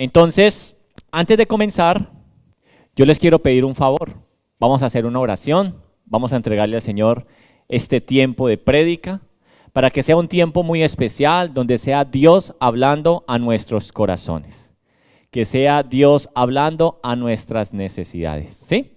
Entonces, antes de comenzar, yo les quiero pedir un favor. Vamos a hacer una oración, vamos a entregarle al Señor este tiempo de prédica, para que sea un tiempo muy especial, donde sea Dios hablando a nuestros corazones, que sea Dios hablando a nuestras necesidades, ¿sí?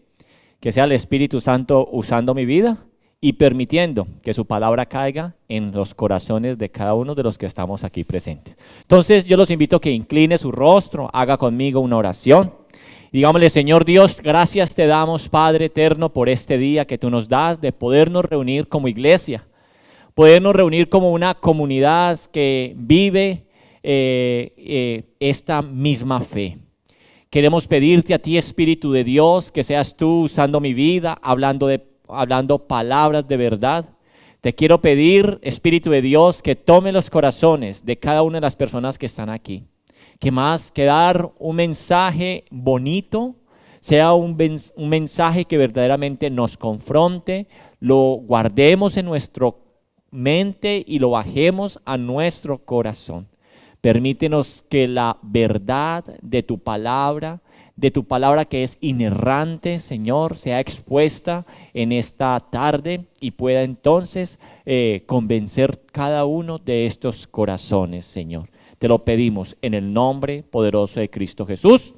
Que sea el Espíritu Santo usando mi vida y permitiendo que su palabra caiga en los corazones de cada uno de los que estamos aquí presentes. Entonces yo los invito a que incline su rostro, haga conmigo una oración. Digámosle: Señor Dios, gracias te damos, Padre eterno, por este día que tú nos das de podernos reunir como iglesia, podernos reunir como una comunidad que vive esta misma fe. Queremos pedirte a ti, Espíritu de Dios, que seas tú usando mi vida, hablando palabras de verdad. Te quiero pedir, Espíritu de Dios, que tome los corazones de cada una de las personas que están aquí. Que más que dar un mensaje bonito, sea un mensaje que verdaderamente nos confronte, lo guardemos en nuestra mente y lo bajemos a nuestro corazón. Permítenos que la verdad de tu palabra que es inerrante, Señor, sea expuesta en esta tarde y pueda entonces convencer cada uno de estos corazones, Señor. Te lo pedimos en el nombre poderoso de Cristo Jesús.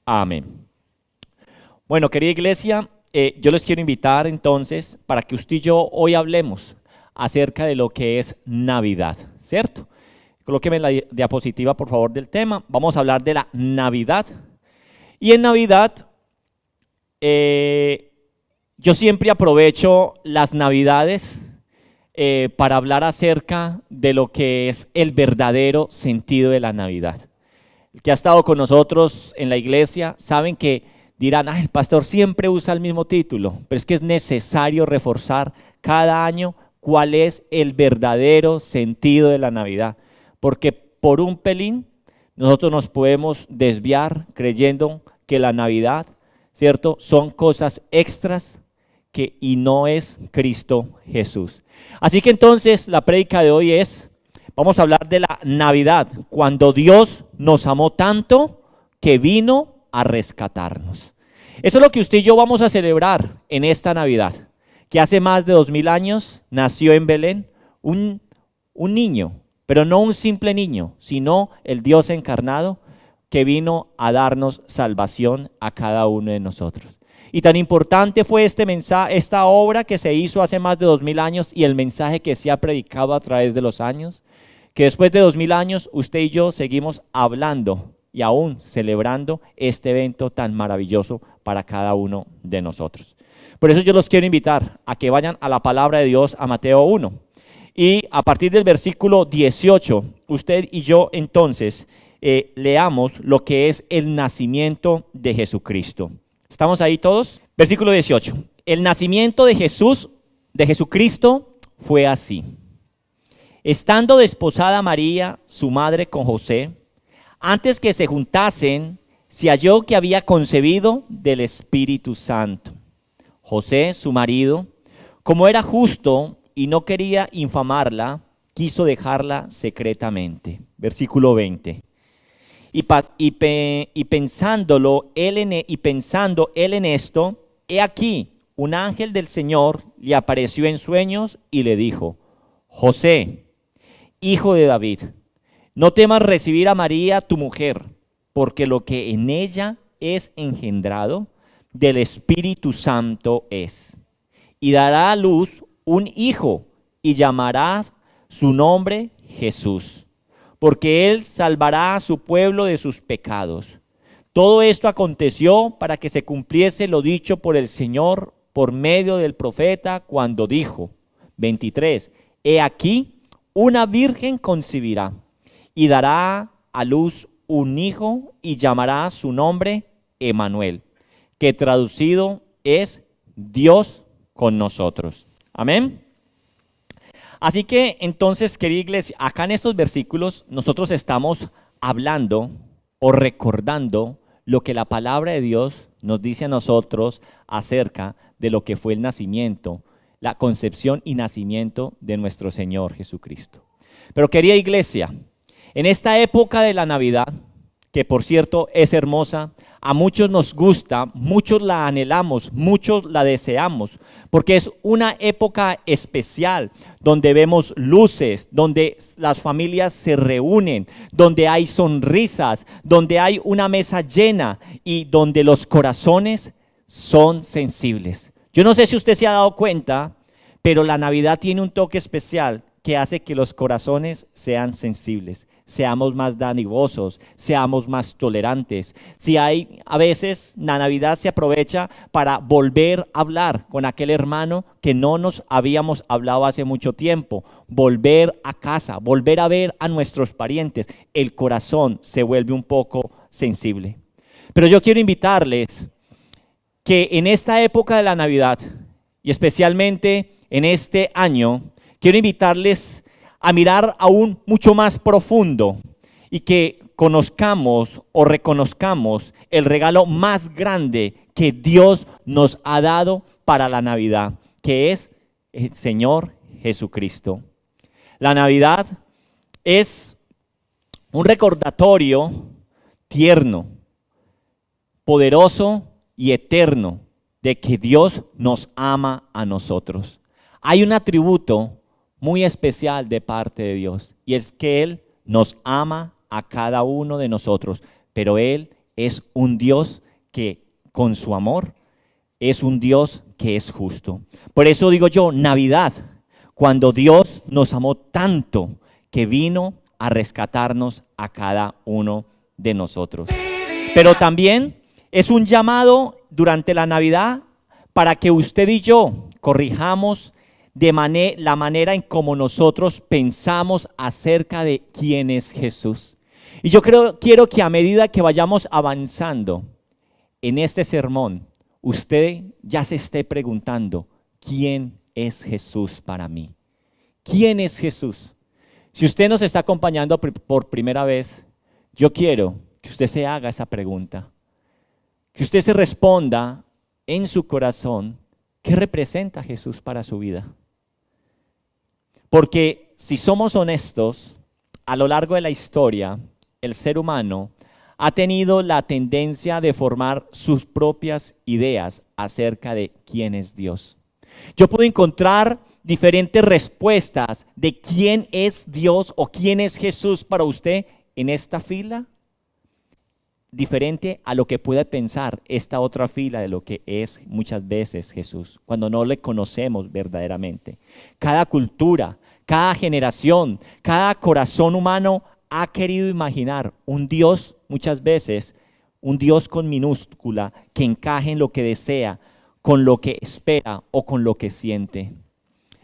Amén. Bueno, querida iglesia, yo les quiero invitar entonces para que usted y yo hoy hablemos acerca de lo que es Navidad, ¿cierto? Colóqueme la diapositiva, por favor, del tema. Vamos a hablar de la Navidad. Y en Navidad, yo siempre aprovecho las Navidades para hablar acerca de lo que es el verdadero sentido de la Navidad. El que ha estado con nosotros en la iglesia saben que dirán: el pastor siempre usa el mismo título, pero es que es necesario reforzar cada año cuál es el verdadero sentido de la Navidad, porque por un pelín nosotros nos podemos desviar creyendo que la Navidad, ¿cierto?, son cosas extras y no es Cristo Jesús. Así que entonces la prédica de hoy vamos a hablar de la Navidad, cuando Dios nos amó tanto que vino a rescatarnos. Eso es lo que usted y yo vamos a celebrar en esta Navidad, que hace más de 2000 años nació en Belén un niño, pero no un simple niño, sino el Dios encarnado que vino a darnos salvación a cada uno de nosotros. Y tan importante fue este mensaje, esta obra que se hizo hace más de 2000 años y el mensaje que se ha predicado a través de los años, que después de 2000 años usted y yo seguimos hablando y aún celebrando este evento tan maravilloso para cada uno de nosotros. Por eso yo los quiero invitar a que vayan a la palabra de Dios, a Mateo 1. Y a partir del versículo 18, usted y yo entonces leamos lo que es el nacimiento de Jesucristo. ¿Estamos ahí todos? Versículo 18. El nacimiento de Jesucristo fue así. Estando desposada María, su madre, con José, antes que se juntasen, se halló que había concebido del Espíritu Santo. José, su marido, como era justo y no quería infamarla, quiso dejarla secretamente. Versículo 20. Pensando él en esto, he aquí, un ángel del Señor le apareció en sueños y le dijo: José, hijo de David, no temas recibir a María tu mujer, porque lo que en ella es engendrado del Espíritu Santo es. Y dará a luz un hijo y llamarás su nombre Jesús, porque él salvará a su pueblo de sus pecados. Todo esto aconteció para que se cumpliese lo dicho por el Señor por medio del profeta cuando dijo, 23, he aquí, una virgen concebirá y dará a luz un hijo y llamará su nombre Emmanuel, que traducido es Dios con nosotros. Amén. Así que entonces, querida iglesia, acá en estos versículos nosotros estamos hablando o recordando lo que la palabra de Dios nos dice a nosotros acerca de lo que fue el nacimiento, la concepción y nacimiento de nuestro Señor Jesucristo. Pero querida iglesia, en esta época de la Navidad, que por cierto es hermosa. A muchos nos gusta, muchos la anhelamos, muchos la deseamos, porque es una época especial donde vemos luces, donde las familias se reúnen, donde hay sonrisas, donde hay una mesa llena y donde los corazones son sensibles. Yo no sé si usted se ha dado cuenta, pero la Navidad tiene un toque especial que hace que los corazones sean sensibles. Seamos más dadivosos, seamos más tolerantes. Si hay, a veces la Navidad se aprovecha para volver a hablar con aquel hermano que no nos habíamos hablado hace mucho tiempo, volver a casa, volver a ver a nuestros parientes. El corazón se vuelve un poco sensible. Pero yo quiero invitarles que en esta época de la Navidad y especialmente en este año, quiero invitarles a mirar aún mucho más profundo y que conozcamos o reconozcamos el regalo más grande que Dios nos ha dado para la Navidad, que es el Señor Jesucristo. La Navidad es un recordatorio tierno, poderoso y eterno de que Dios nos ama a nosotros. Hay un atributo muy especial de parte de Dios, y es que Él nos ama a cada uno de nosotros, pero Él es un Dios que con su amor es un Dios que es justo. Por eso digo yo, Navidad, cuando Dios nos amó tanto que vino a rescatarnos a cada uno de nosotros. Pero también es un llamado durante la Navidad para que usted y yo corrijamos la manera en cómo nosotros pensamos acerca de quién es Jesús. Y yo quiero que a medida que vayamos avanzando en este sermón, usted ya se esté preguntando, ¿quién es Jesús para mí? ¿Quién es Jesús? Si usted nos está acompañando por primera vez, yo quiero que usted se haga esa pregunta, que usted se responda en su corazón, ¿qué representa Jesús para su vida? Porque si somos honestos, a lo largo de la historia, el ser humano ha tenido la tendencia de formar sus propias ideas acerca de quién es Dios. Yo puedo encontrar diferentes respuestas de quién es Dios o quién es Jesús para usted en esta fila, diferente a lo que pueda pensar esta otra fila de lo que es muchas veces Jesús, cuando no le conocemos verdaderamente. Cada cultura, cada generación, cada corazón humano ha querido imaginar un Dios, muchas veces, un Dios con minúscula, que encaje en lo que desea, con lo que espera o con lo que siente.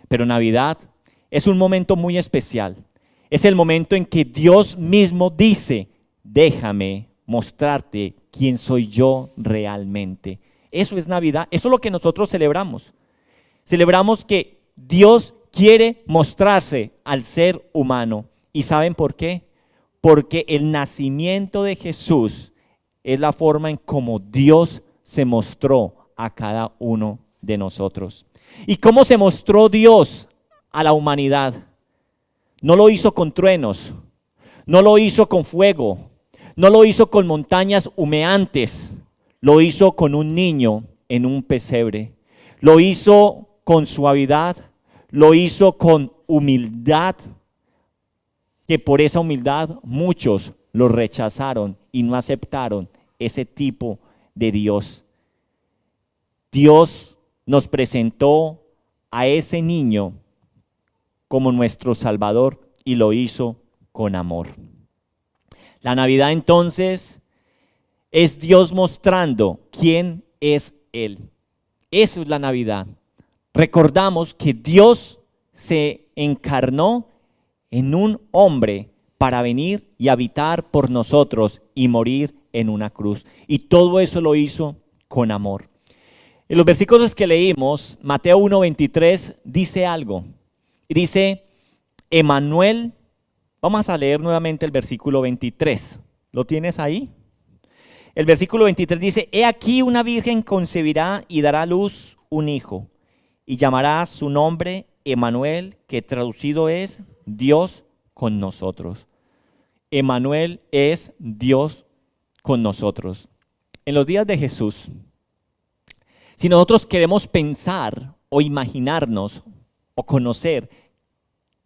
Pero Navidad es un momento muy especial. Es el momento en que Dios mismo dice, déjame mostrarte quién soy yo realmente. Eso es Navidad, eso es lo que nosotros celebramos. Celebramos que Dios quiere mostrarse al ser humano. ¿Y saben por qué? Porque el nacimiento de Jesús es la forma en cómo Dios se mostró a cada uno de nosotros. ¿Y cómo se mostró Dios a la humanidad? No lo hizo con truenos, no lo hizo con fuego, no lo hizo con montañas humeantes, lo hizo con un niño en un pesebre. Lo hizo con suavidad, lo hizo con humildad, que por esa humildad muchos lo rechazaron y no aceptaron ese tipo de Dios. Dios nos presentó a ese niño como nuestro Salvador y lo hizo con amor. La Navidad entonces es Dios mostrando quién es Él. Eso es la Navidad. Recordamos que Dios se encarnó en un hombre para venir y habitar por nosotros y morir en una cruz. Y todo eso lo hizo con amor. En los versículos que leímos, Mateo 1:23 dice algo. Y dice, Emmanuel. Vamos a leer nuevamente el versículo 23. ¿Lo tienes ahí? El versículo 23 dice, he aquí una virgen concebirá y dará a luz un hijo, y llamará su nombre Emmanuel, que traducido es Dios con nosotros. Emmanuel es Dios con nosotros. En los días de Jesús, si nosotros queremos pensar o imaginarnos o conocer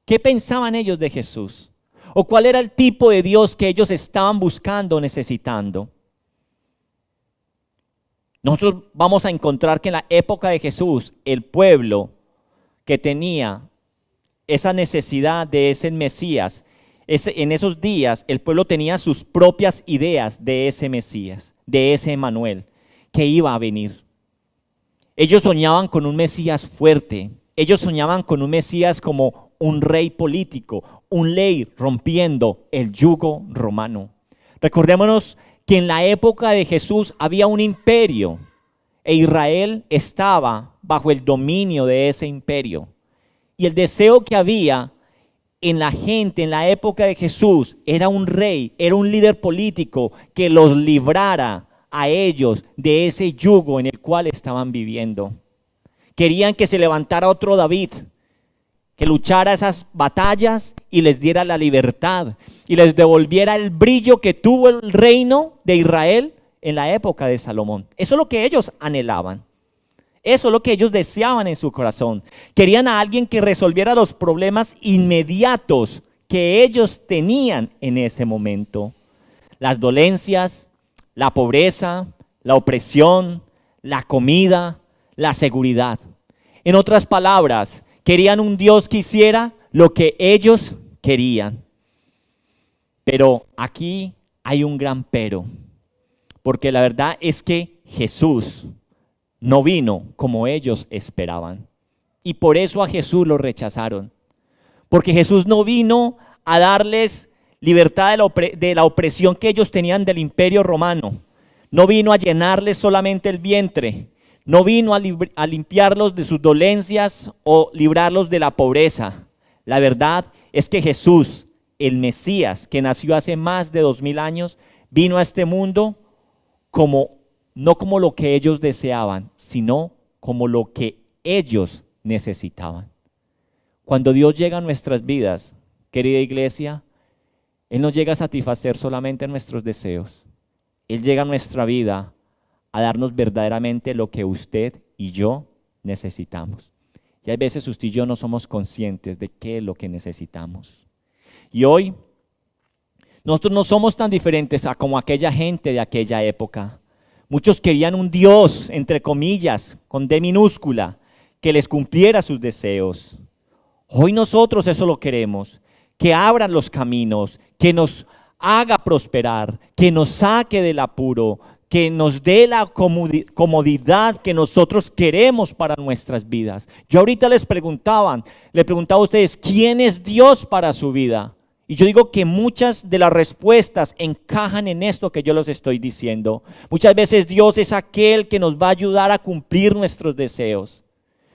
qué pensaban ellos de Jesús o cuál era el tipo de Dios que ellos estaban buscando o necesitando, nosotros vamos a encontrar que en la época de Jesús, el pueblo que tenía esa necesidad de ese Mesías, en esos días el pueblo tenía sus propias ideas de ese Mesías, de ese Emmanuel que iba a venir. Ellos soñaban con un Mesías fuerte, ellos soñaban con un Mesías como un rey político, un rey rompiendo el yugo romano. Recordémonos que en la época de Jesús había un imperio e Israel estaba bajo el dominio de ese imperio. Y el deseo que había en la gente en la época de Jesús era un rey, era un líder político que los librara a ellos de ese yugo en el cual estaban viviendo. Querían que se levantara otro David, que luchara esas batallas y les diera la libertad y les devolviera el brillo que tuvo el reino de Israel en la época de Salomón. Eso es lo que ellos anhelaban. Eso es lo que ellos deseaban en su corazón. Querían a alguien que resolviera los problemas inmediatos que ellos tenían en ese momento. Las dolencias, la pobreza, la opresión, la comida, la seguridad. En otras palabras, querían un Dios que hiciera lo que ellos querían. Pero aquí hay un gran pero, porque la verdad es que Jesús no vino como ellos esperaban. Y por eso a Jesús lo rechazaron. Porque Jesús no vino a darles libertad de la opresión que ellos tenían del imperio romano. No vino a llenarles solamente el vientre. No vino a limpiarlos de sus dolencias o librarlos de la pobreza. La verdad es que Jesús, el Mesías, que nació hace más de 2000 años, vino a este mundo no como lo que ellos deseaban, sino como lo que ellos necesitaban. Cuando Dios llega a nuestras vidas, querida iglesia, Él no llega a satisfacer solamente nuestros deseos. Él llega a nuestra vida a darnos verdaderamente lo que usted y yo necesitamos. Y hay veces usted y yo no somos conscientes de qué es lo que necesitamos. Y hoy, nosotros no somos tan diferentes a como aquella gente de aquella época. Muchos querían un Dios, entre comillas, con D minúscula, que les cumpliera sus deseos. Hoy nosotros eso lo queremos, que abran los caminos, que nos haga prosperar, que nos saque del apuro, que nos dé la comodidad que nosotros queremos para nuestras vidas. Yo ahorita le preguntaba a ustedes, ¿quién es Dios para su vida? Y yo digo que muchas de las respuestas encajan en esto que yo les estoy diciendo. Muchas veces Dios es aquel que nos va a ayudar a cumplir nuestros deseos.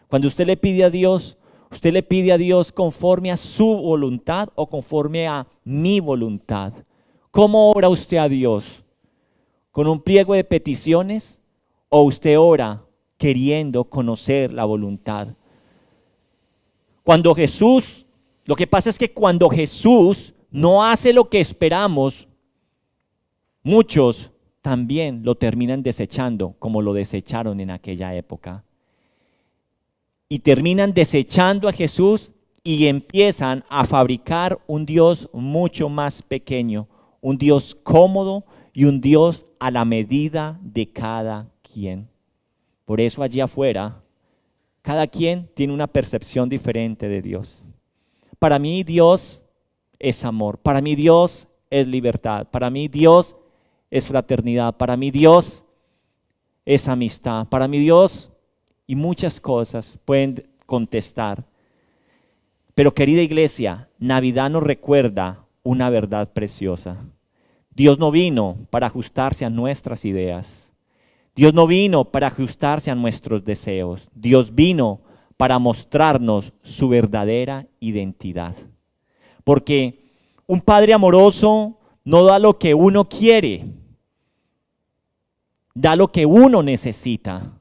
Cuando usted le pide a Dios, usted le pide a Dios conforme a su voluntad o conforme a mi voluntad. ¿Cómo ora usted a Dios? ¿Con un pliego de peticiones o usted ora queriendo conocer la voluntad? Lo que pasa es que cuando Jesús no hace lo que esperamos, muchos también lo terminan desechando como lo desecharon en aquella época. Y terminan desechando a Jesús y empiezan a fabricar un Dios mucho más pequeño, un Dios cómodo y un Dios a la medida de cada quien. Por eso allí afuera, cada quien tiene una percepción diferente de Dios. Para mí Dios es amor, para mí Dios es libertad, para mí Dios es fraternidad, para mí Dios es amistad, para mí Dios y muchas cosas pueden contestar. Pero querida iglesia, Navidad nos recuerda una verdad preciosa. Dios no vino para ajustarse a nuestras ideas. Dios no vino para ajustarse a nuestros deseos. Dios vino para mostrarnos su verdadera identidad. Porque un padre amoroso no da lo que uno quiere, da lo que uno necesita.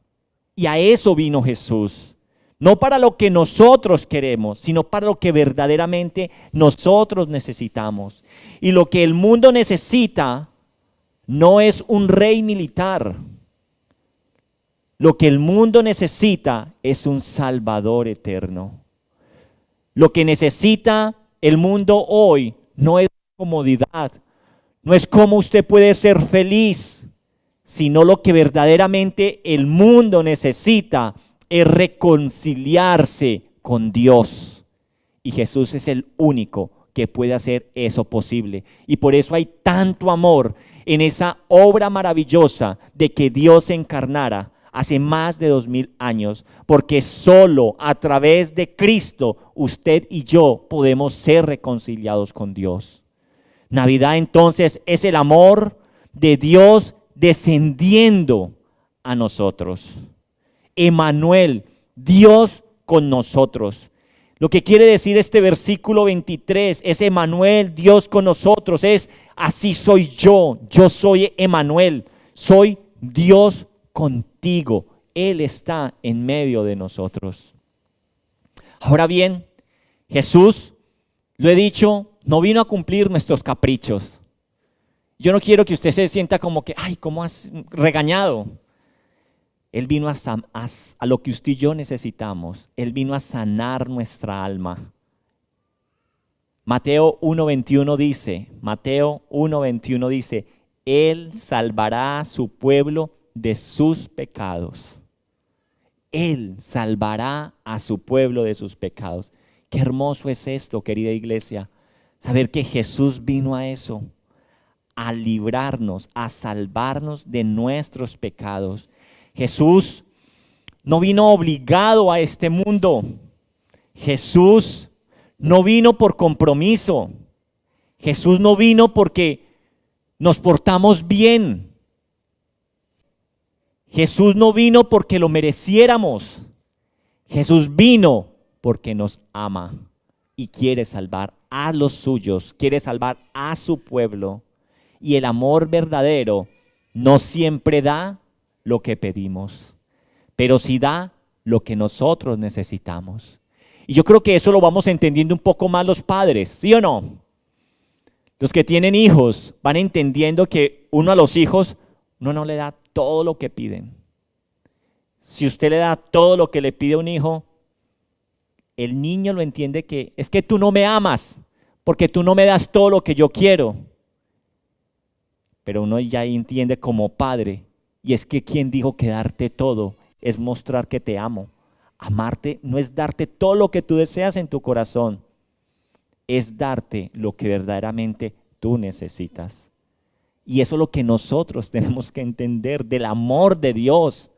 Y a eso vino Jesús. No para lo que nosotros queremos, sino para lo que verdaderamente nosotros necesitamos. Y lo que el mundo necesita no es un rey militar. Lo que el mundo necesita es un Salvador eterno. Lo que necesita el mundo hoy no es comodidad, no es cómo usted puede ser feliz, sino lo que verdaderamente el mundo necesita es reconciliarse con Dios. Y Jesús es el único que puede hacer eso posible. Y por eso hay tanto amor en esa obra maravillosa de que Dios se encarnara hace más de 2000 años, porque solo a través de Cristo usted y yo podemos ser reconciliados con Dios. Navidad entonces es el amor de Dios descendiendo a nosotros. Emmanuel, Dios con nosotros. Lo que quiere decir este versículo 23 es Emmanuel, Dios con nosotros, es así soy yo soy Emmanuel, soy Dios contigo, Él está en medio de nosotros. Ahora bien, Jesús, lo he dicho, no vino a cumplir nuestros caprichos. Yo no quiero que usted se sienta como que, ay, ¿cómo has regañado? Él vino a lo que usted y yo necesitamos. Él vino a sanar nuestra alma. Mateo 1:21 dice, Él salvará a su pueblo de sus pecados. Él salvará a su pueblo de sus pecados. Qué hermoso es esto, querida iglesia. Saber que Jesús vino a eso, a librarnos, a salvarnos de nuestros pecados. Jesús no vino obligado a este mundo. Jesús no vino por compromiso. Jesús no vino porque nos portamos bien. Jesús no vino porque lo mereciéramos. Jesús vino porque nos ama y quiere salvar a los suyos, quiere salvar a su pueblo. Y el amor verdadero no siempre da lo que pedimos, pero sí da lo que nosotros necesitamos. Y yo creo que eso lo vamos entendiendo un poco más los padres, ¿sí o no? Los que tienen hijos van entendiendo que uno a los hijos, uno no le da todo lo que piden. Si usted le da todo lo que le pide a un hijo, el niño lo entiende que es que tú no me amas, porque tú no me das todo lo que yo quiero. Pero uno ya entiende como padre, y es que quien dijo que darte todo es mostrar que te amo. Amarte no es darte todo lo que tú deseas en tu corazón, es darte lo que verdaderamente tú necesitas. Y eso es lo que nosotros tenemos que entender del amor de Dios,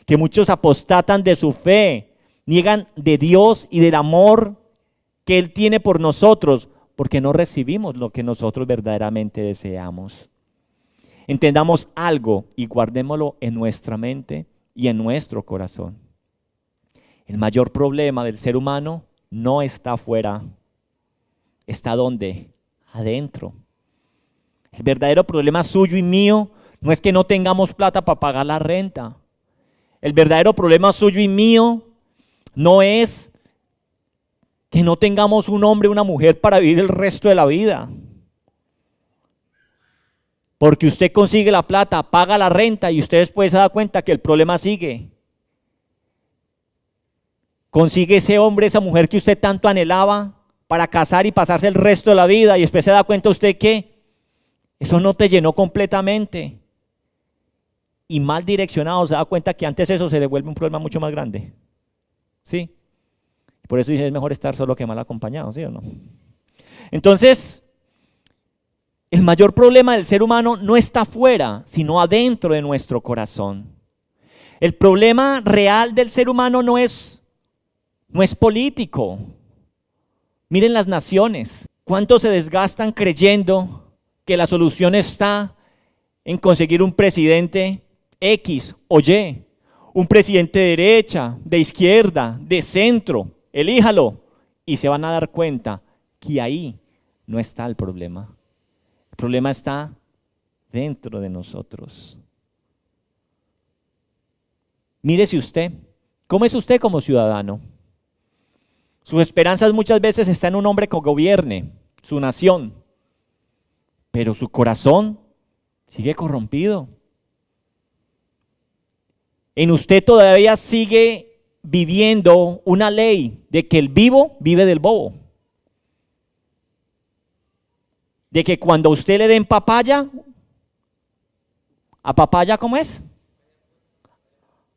que muchos apostatan de su fe, niegan de Dios y del amor que Él tiene por nosotros, porque no recibimos lo que nosotros verdaderamente deseamos. Entendamos algo y guardémoslo en nuestra mente y en nuestro corazón. El mayor problema del ser humano no está afuera. ¿Está dónde? Adentro. El verdadero problema suyo y mío no es que no tengamos plata para pagar la renta. El verdadero problema suyo y mío no es que no tengamos un hombre o una mujer para vivir el resto de la vida. Porque usted consigue la plata, paga la renta y usted después se da cuenta que el problema sigue. Consigue ese hombre, esa mujer que usted tanto anhelaba para casar y pasarse el resto de la vida y después se da cuenta usted que eso no te llenó completamente. Y mal direccionado se da cuenta que antes eso se devuelve un problema mucho más grande. ¿Sí? Por eso dice, es mejor estar solo que mal acompañado, ¿sí o no? Entonces, el mayor problema del ser humano no está afuera, sino adentro de nuestro corazón. El problema real del ser humano no es político. Miren las naciones, cuánto se desgastan creyendo que la solución está en conseguir un presidente X o Y, un presidente de derecha, de izquierda, de centro, elíjalo, y se van a dar cuenta que ahí no está el problema. El problema está dentro de nosotros. Mírese usted, ¿cómo es usted como ciudadano? Sus esperanzas muchas veces están en un hombre que gobierne su nación, pero su corazón Sigue corrompido. En usted todavía sigue viviendo una ley de que el vivo vive del bobo. De que cuando a usted le den papaya, ¿a papaya cómo es?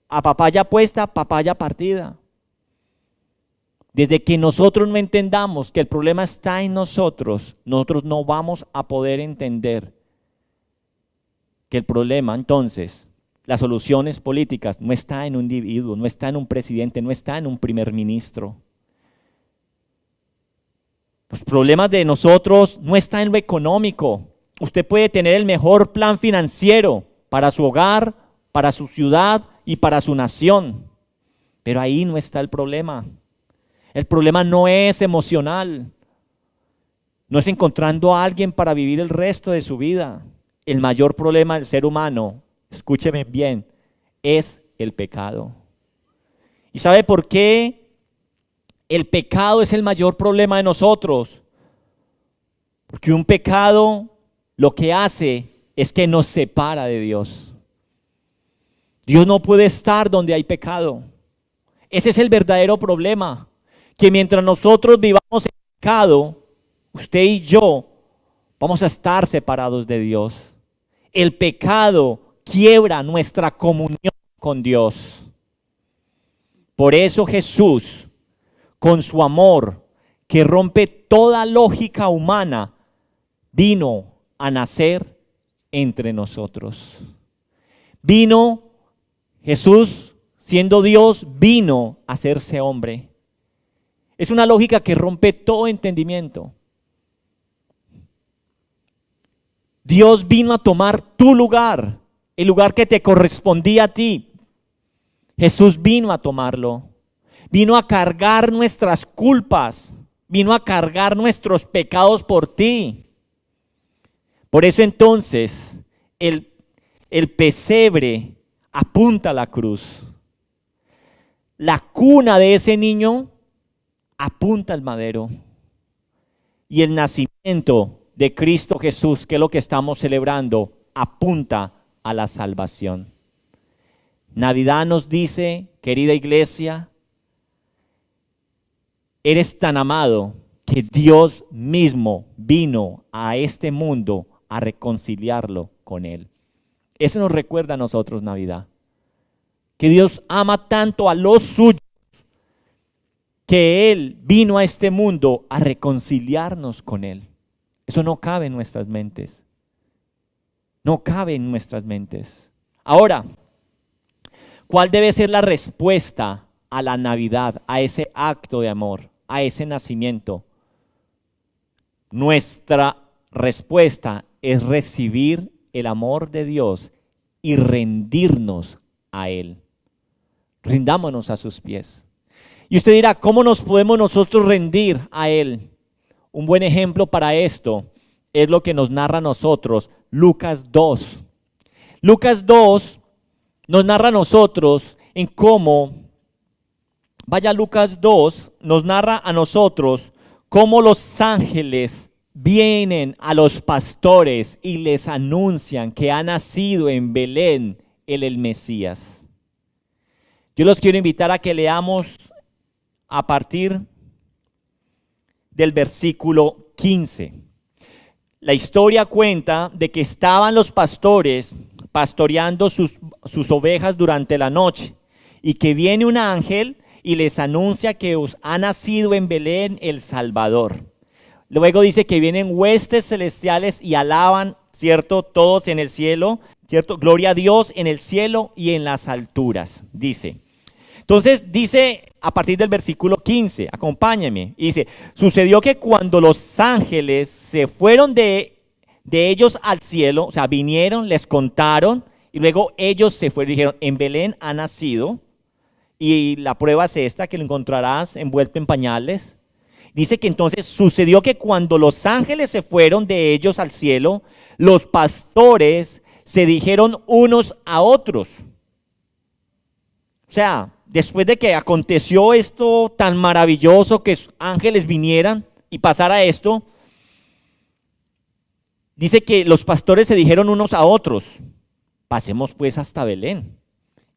A papaya puesta, papaya partida. Desde que nosotros no entendamos que el problema está en nosotros, nosotros no vamos a poder entender que el problema, entonces, las soluciones políticas no está en un individuo, no está en un presidente, no está en un primer ministro. Los problemas de nosotros no están en lo económico. Usted puede tener el mejor plan financiero para su hogar, para su ciudad y para su nación, pero ahí no está el problema. El problema no es emocional, no es encontrando a alguien para vivir el resto de su vida. El mayor problema del ser humano, escúcheme bien, es el pecado. ¿Y sabe por qué el pecado es el mayor problema de nosotros? Porque un pecado lo que hace es que nos separa de Dios. Dios no puede estar donde hay pecado. Ese es el verdadero problema. Que mientras nosotros vivamos en pecado, usted y yo vamos a estar separados de Dios. El pecado quiebra nuestra comunión con Dios. Por eso Jesús, con su amor que rompe toda lógica humana, vino a nacer entre nosotros. Jesús, siendo Dios, vino a hacerse hombre. Es una lógica que rompe todo entendimiento. Dios vino a tomar tu lugar, el lugar que te correspondía a ti. Jesús vino a tomarlo. Vino a cargar nuestras culpas. Vino a cargar nuestros pecados por ti. Por eso entonces el pesebre apunta a la cruz. La cuna de ese niño apunta al madero. Y el nacimiento de Cristo Jesús, que es lo que estamos celebrando, apunta a la salvación. Navidad nos dice, querida iglesia, eres tan amado que Dios mismo vino a este mundo a reconciliarlo con Él. Eso nos recuerda a nosotros Navidad. Que Dios ama tanto a los suyos que Él vino a este mundo a reconciliarnos con Él. Eso no cabe en nuestras mentes. No cabe en nuestras mentes. Ahora, ¿cuál debe ser la respuesta a la Navidad, a ese acto de amor, a ese nacimiento? Nuestra respuesta es recibir el amor de Dios y rendirnos a Él. Rindámonos a sus pies. Y usted dirá, ¿cómo nos podemos nosotros rendir a Él? Un buen ejemplo para esto es lo que nos narra a nosotros Lucas 2. Lucas 2 nos narra a nosotros en cómo, vaya Lucas 2, nos narra a nosotros cómo los ángeles vienen a los pastores y les anuncian que ha nacido en Belén el Mesías. Yo los quiero invitar a que leamos a partir del versículo 15. La historia cuenta de que estaban los pastores pastoreando sus ovejas durante la noche y que viene un ángel y les anuncia que os ha nacido en Belén el Salvador. Luego dice que vienen huestes celestiales y alaban, ¿cierto? Todos en el cielo, ¿cierto? Gloria a Dios en el cielo y en las alturas, dice. Entonces dice a partir del versículo 15, acompáñame, dice, sucedió que cuando los ángeles se fueron de ellos al cielo, o sea, vinieron, les contaron, y luego ellos se fueron, dijeron, en Belén ha nacido, y la prueba es esta, que lo encontrarás envuelto en pañales. Dice que entonces sucedió que cuando los ángeles se fueron de ellos al cielo, los pastores se dijeron unos a otros. O sea, después de que aconteció esto tan maravilloso, que ángeles vinieran y pasara esto, Dice que los pastores se dijeron unos a otros, pasemos pues hasta Belén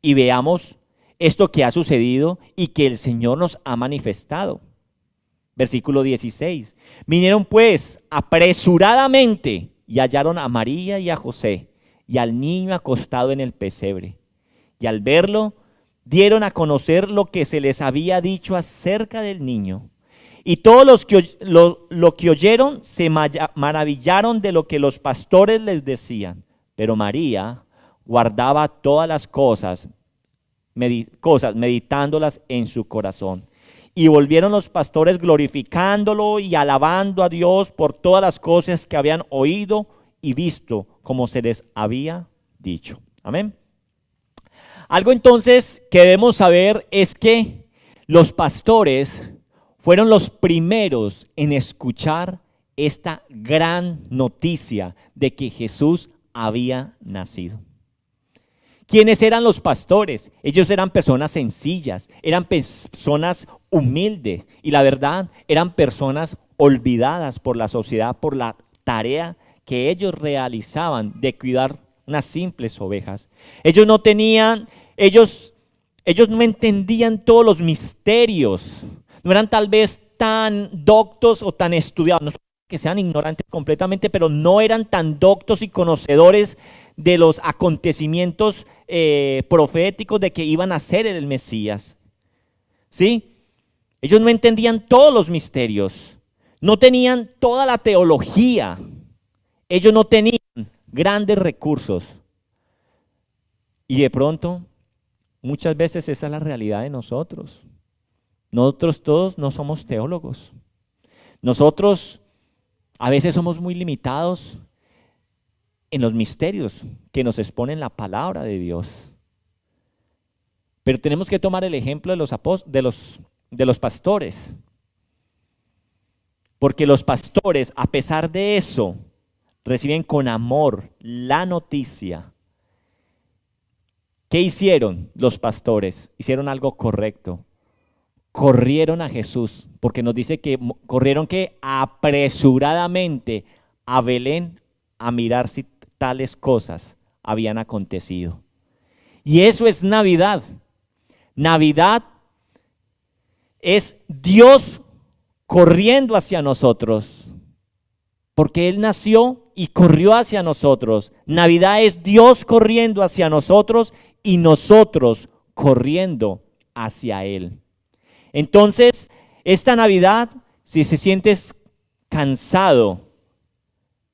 y veamos esto que ha sucedido y que el Señor nos ha manifestado. Versículo 16. Vinieron pues apresuradamente y hallaron a María y a José y al niño acostado en el pesebre. Y al verlo, dieron a conocer lo que se les había dicho acerca del niño. Y todos los que lo que oyeron se maravillaron de lo que los pastores les decían. Pero María guardaba todas las cosas, meditándolas en su corazón. Y volvieron los pastores glorificándolo y alabando a Dios por todas las cosas que habían oído y visto, como se les había dicho. Amén. Algo entonces que debemos saber es que los pastores fueron los primeros en escuchar esta gran noticia de que Jesús había nacido. ¿Quiénes eran los pastores? Ellos eran personas sencillas, eran personas humildes y la verdad eran personas olvidadas por la sociedad por la tarea que ellos realizaban de cuidar unas simples ovejas. Ellos no entendían todos los misterios, no eran tal vez tan doctos o tan estudiados, no que sean ignorantes completamente, pero no eran tan doctos y conocedores de los acontecimientos proféticos de que iban a ser el Mesías. ¿Sí? Ellos no entendían todos los misterios, no tenían toda la teología, ellos no tenían grandes recursos. Y de pronto, muchas veces esa es la realidad de nosotros. Nosotros todos no somos teólogos. Nosotros a veces somos muy limitados en los misterios que nos expone la palabra de Dios. Pero tenemos que tomar el ejemplo de los pastores. Porque los pastores, a pesar de eso, reciben con amor la noticia. ¿Qué hicieron los pastores? Hicieron algo correcto. Corrieron a Jesús, porque nos dice que corrieron apresuradamente a Belén a mirar si tales cosas habían acontecido. Y eso es Navidad. Navidad es Dios corriendo hacia nosotros, porque Él nació y corrió hacia nosotros. Navidad es Dios corriendo hacia nosotros y nosotros corriendo hacia Él. Entonces, esta Navidad, si se sientes cansado,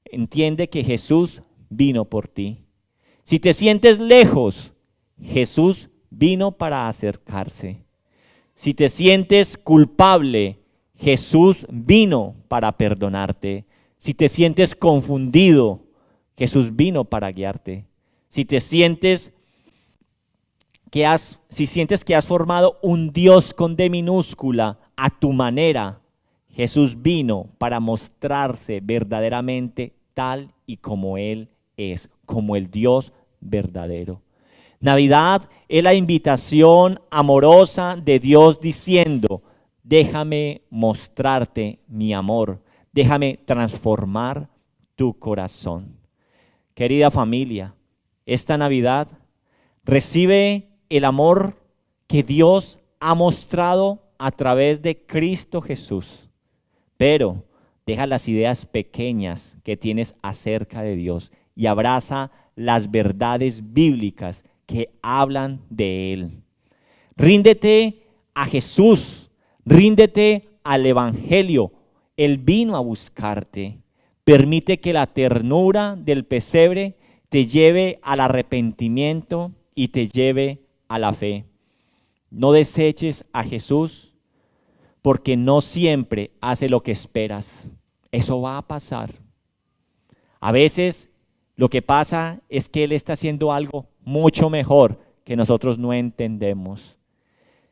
entiende que Jesús vino por ti. Si te sientes lejos, Jesús vino para acercarse. Si te sientes culpable, Jesús vino para perdonarte. Si te sientes confundido, Jesús vino para guiarte. Si sientes que has formado un Dios con D minúscula a tu manera, Jesús vino para mostrarse verdaderamente tal y como Él es, como el Dios verdadero. Navidad es la invitación amorosa de Dios diciendo: déjame mostrarte mi amor, déjame transformar tu corazón. Querida familia, esta Navidad recibe el amor que Dios ha mostrado a través de Cristo Jesús, pero deja las ideas pequeñas que tienes acerca de Dios y abraza las verdades bíblicas que hablan de Él. Ríndete a Jesús, ríndete al Evangelio. Él vino a buscarte. Permite que la ternura del pesebre te lleve al arrepentimiento y te lleve a la fe. No deseches a Jesús, porque no siempre hace lo que esperas. Eso va a pasar. A veces lo que pasa es que Él está haciendo algo mucho mejor que nosotros no entendemos.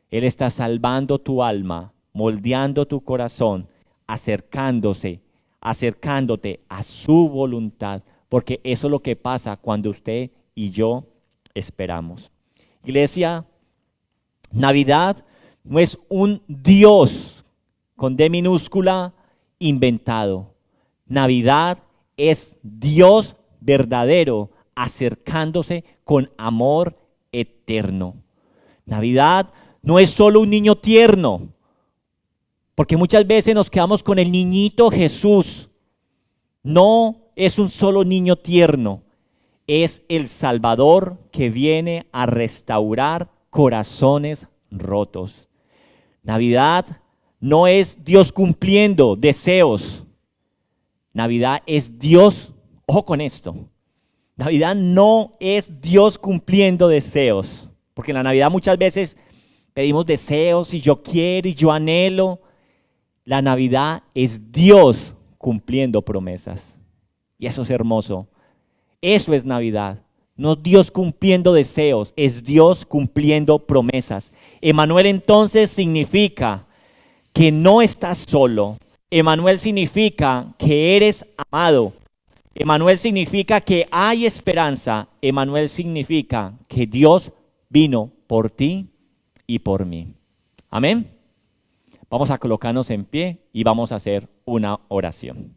Él está salvando tu alma, moldeando tu corazón, acercándote a su voluntad, porque eso es lo que pasa cuando usted y yo esperamos. Iglesia, Navidad no es un Dios con D minúscula inventado. Navidad es Dios verdadero acercándose con amor eterno. Navidad no es solo un niño tierno, porque muchas veces nos quedamos con el niñito Jesús. No es un solo niño tierno, es el Salvador que viene a restaurar corazones rotos. Navidad no es Dios cumpliendo deseos. Navidad es Dios, ojo con esto, Navidad no es Dios cumpliendo deseos, porque en la Navidad muchas veces pedimos deseos y yo quiero y yo anhelo. La Navidad es Dios cumpliendo promesas. Y eso es hermoso. Eso es Navidad. No Dios cumpliendo deseos, es Dios cumpliendo promesas. Emmanuel entonces significa que no estás solo. Emmanuel significa que eres amado. Emmanuel significa que hay esperanza. Emmanuel significa que Dios vino por ti y por mí. Amén. Vamos a colocarnos en pie y vamos a hacer una oración.